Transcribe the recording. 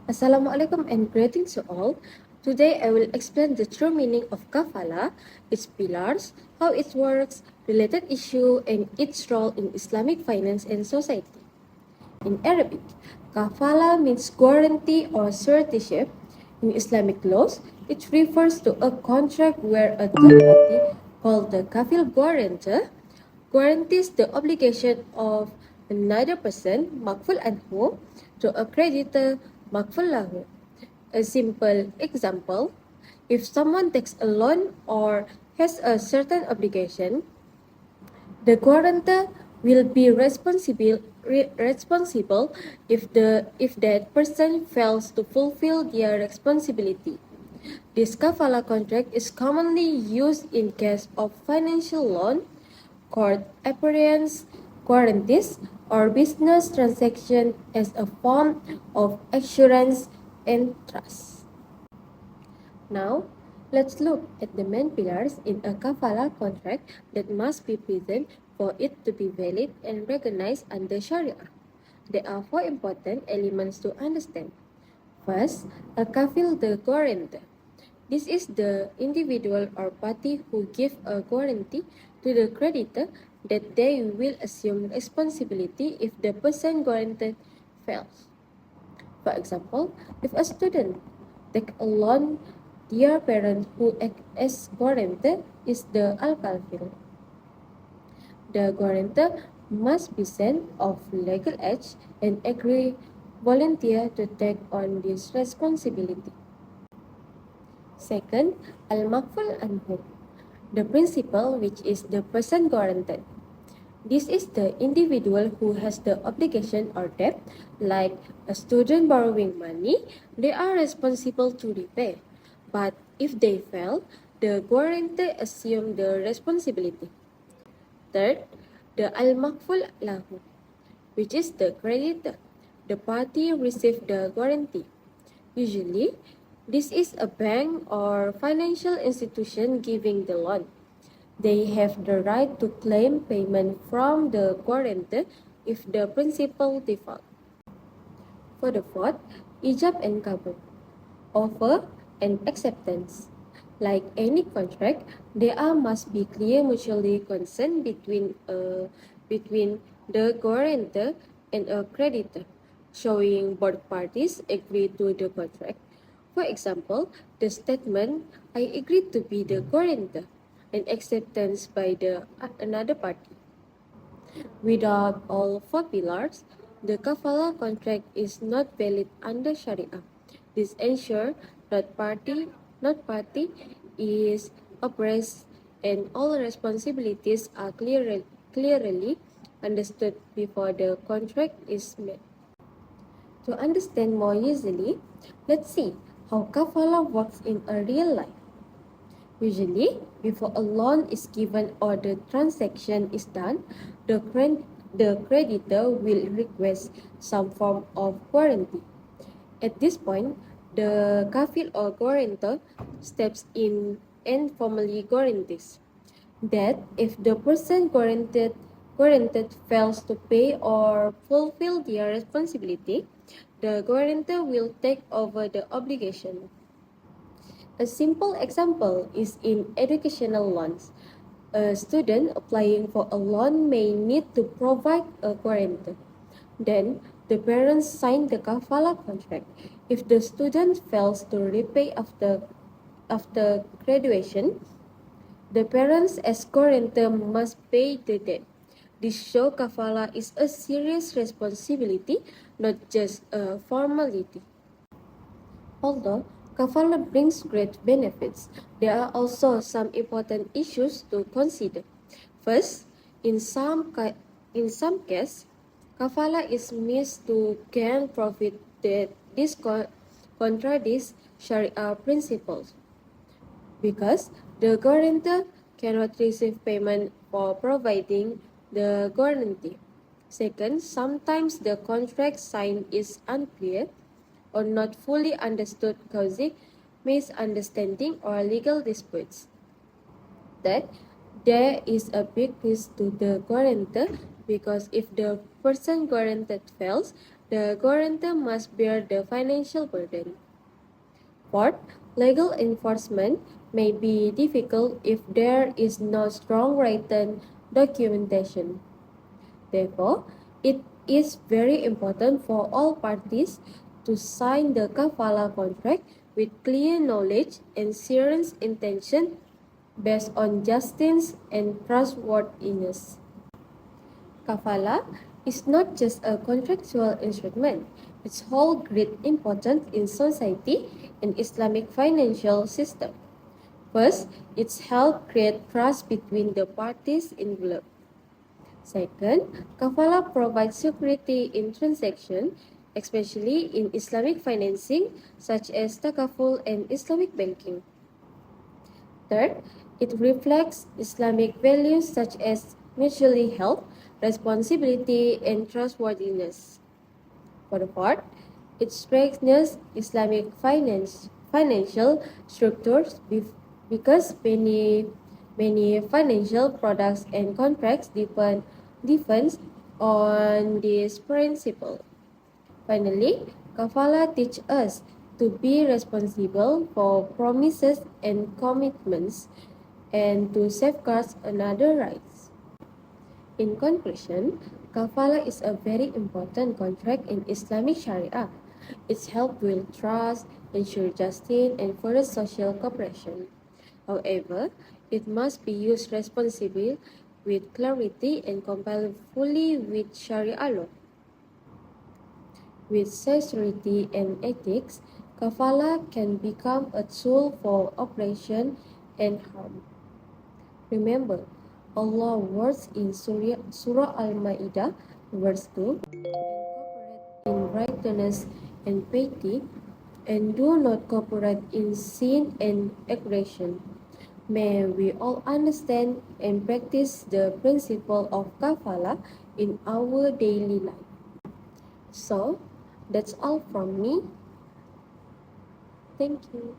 Assalamualaikum and greetings to all. Today I will explain the true meaning of Kafalah, its pillars, how it works, related issue, and its role in Islamic finance and society. In Arabic, Kafalah means guarantee or suretyship. In Islamic laws, it refers to a contract where a third party, called the kafil guarantor, guarantees the obligation of another person, makful anhu, to a creditor, makful lahu. A simple example, if someone takes a loan or has a certain obligation, the guarantor will be responsible if that person fails to fulfill their responsibility. This kafala contract is commonly used in case of financial loan, court appearance, guarantees, or business transaction as a form of assurance and trust. Now, let's look at the main pillars in a kafala contract that must be present for it to be valid and recognized under Sharia. There are four important elements to understand. First, a kafil the guarantor. This is the individual or party who give a guarantee to the creditor that they will assume responsibility if the person guaranteed fails. For example, if a student take a loan, their parent who act as guarantor is the al-kafil. The guarantor must be sent of legal age and agree volunteer to take on this responsibility. Second, al-makful anhu, the principal which is the person guaranteed. This is the individual who has the obligation or debt, like a student borrowing money, they are responsible to repay. But if they fail, the guarantor assumes the responsibility. Third, the al-makful lahu, which is the creditor. The party received the guarantee. Usually, this is a bank or financial institution giving the loan. They have the right to claim payment from the guarantor if the principal default. For the fourth, ijab and kabul, offer and acceptance. Like any contract, there must be clear mutually consent between the guarantor and a creditor, showing both parties agree to the contract. For example, the statement, I agree to be the guarantor, and acceptance by the another party. Without all four pillars, the kafala contract is not valid under Sharia. This ensures not party is oppressed and all responsibilities are clearly understood before the contract is made. To understand more easily, let's see how kafala works in a real life. Usually, before a loan is given or the transaction is done, the creditor will request some form of guarantee. At this point, the kafil or guarantor steps in and formally guarantees that if the person guaranteed fails to pay or fulfill their responsibility, the guarantor will take over the obligation. A simple example is in educational loans. A student applying for a loan may need to provide a guarantor. Then, the parents sign the kafala contract. If the student fails to repay after graduation, the parents as guarantor must pay the debt. This shows kafala is a serious responsibility, not just a formality. Although kafala brings great benefits, there are also some important issues to consider. First, in some cases, kafala is missed to gain profit that this contradicts Sharia principles because the guarantor cannot receive payment for providing the guarantee. Second, sometimes the contract signed is unclear or not fully understood, causing misunderstanding or legal disputes. That there is a big risk to the guarantor because if the person guaranteed fails, The guarantor must bear the financial burden. Fourth, legal enforcement may be difficult if there is no strong written documentation. Therefore, it is very important for all parties to sign the Kafalah contract with clear knowledge and serious intention based on justice and trustworthiness. Kafalah is not just a contractual instrument, it holds great importance in society and Islamic financial system. First, it helps create trust between the parties involved. Second, Kafalah provides security in transactions, especially in Islamic financing such as takaful and Islamic banking. Third, it reflects Islamic values such as mutually help, responsibility, and trustworthiness. For the fourth, it strengthens Islamic financial structures because many financial products and contracts depend on this principle. Finally, Kafalah teaches us to be responsible for promises and commitments and to safeguard another rights. In conclusion, Kafalah is a very important contract in Islamic Sharia. It helps build trust, ensure justice, and further social cooperation. However, it must be used responsibly with clarity and complied fully with Sharia law. With sincerity and ethics, Kafalah can become a tool for oppression and harm. Remember, Allah words in Surah Al-Ma'idah, verse 2, and cooperate in righteousness and piety, and do not cooperate in sin and aggression. May we all understand and practice the principle of Kafalah in our daily life. So, that's all from me. Thank you.